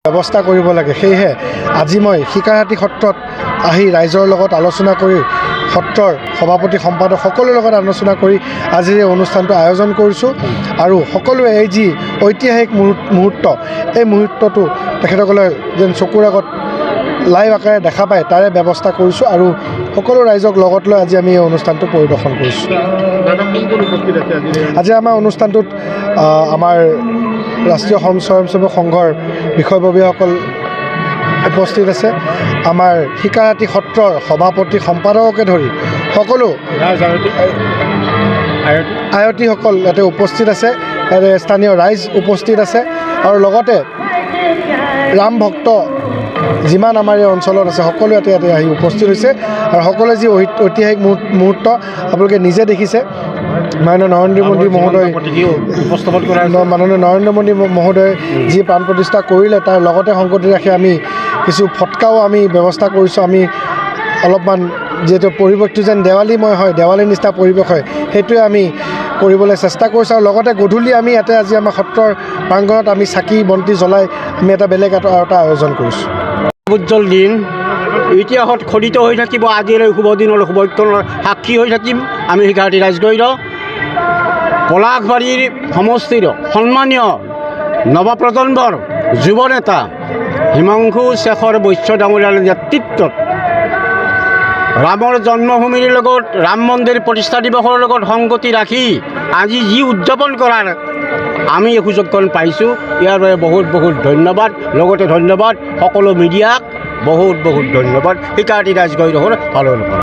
ব্যৱস্থা কৰিব লাগে। সেয়েহে আজি মই শিকাৰহাটী সত্ৰত আহি ৰাইজৰ লগত আলোচনা কৰি সত্ৰৰ সভাপতি সম্পাদক সকলোৰে লগত আলোচনা কৰি আজিৰ এই অনুষ্ঠানটো আয়োজন কৰিছোঁ আৰু সকলোৱে এই যি ঐতিহাসিক মুহূৰ্ত এই মুহূৰ্তটো তেখেতসকলে যেন চকুৰ আগত লাইভ আকাৰে দেখা পায় তাৰে ব্যৱস্থা কৰিছোঁ আৰু সকলো ৰাইজক লগত লৈ আজি আমি এই অনুষ্ঠানটো পৰিদৰ্শন কৰিছোঁ। আজি আমাৰ অনুষ্ঠানটোত আমাৰ ৰাষ্ট্ৰীয় স্বয়ংসেৱক সংঘৰ বিষয়ববীয়াসকল উপস্থিত আছে। আমাৰ শিকাৰহাটী সত্ৰৰ সভাপতি সম্পাদককে ধৰি সকলো আয়তীসকল ইয়াতে উপস্থিত আছে, ইয়াতে স্থানীয় ৰাইজ উপস্থিত আছে আৰু লগতে ৰাম ভক্ত যিমান আমাৰ এই অঞ্চলত আছে সকলো ইয়াতে আহি উপস্থিত হৈছে আৰু সকলোৱে যি ঐতিহাসিক মুহূৰ্ত আপোনালোকে নিজে দেখিছে। মাননীয় নৰেন্দ্ৰ মোদী মহোদয় উপস্থাপন কৰা মাননীয় নৰেন্দ্ৰ মোদী মহোদয়ে যি প্ৰাণ প্ৰতিষ্ঠা কৰিলে তাৰ লগতে সংগতি ৰাখি আমি কিছু ফটকাও আমি ব্যৱস্থা কৰিছোঁ। আমি অলপমান যিহেতু পৰিৱেশটো যেন দেৱালীময় হয়, দেৱালীৰ নিচিনা পৰিৱেশ হয়, সেইটোৱে আমি কৰিবলৈ চেষ্টা কৰিছোঁ আৰু লগতে গধূলি আমি ইয়াতে আজি আমাৰ সত্ৰৰ প্ৰাংগণত আমি চাকি বন্তি জ্বলাই আমি এটা বেলেগ এটা আয়োজন কৰিছোঁ। উজ্জ্বল দিন ইতিহাসত খোদিত হৈ থাকিব। আজিলৈ শুভ দিনৰ শুভক্ষণৰ সাক্ষী হৈ থাকিম আমি শিকাৰহাটী ৰাইজগৈৰ পলাশবাৰীৰ সমষ্টিৰ সন্মানীয় নৱপ্ৰজন্মৰ যুৱ নেতা হিমাংশু শেখৰ বৈশ্য ডাঙৰীয়াৰ নেতৃত্বত ৰামৰ জন্মভূমিৰ লগত ৰাম মন্দিৰ প্ৰতিষ্ঠা দিৱসৰ লগত সংগতি ৰাখি আজি যি উদযাপন কৰাৰ আমি এই সুযোগখন পাইছোঁ, ইয়াৰ বাবে বহুত বহুত ধন্যবাদ। লগতে ধন্যবাদ সকলো মিডিয়াক, বহুত বহুত ধন্যবাদ শিকাৰহাটী ৰাইজগৈৰ ফালৰ পৰা।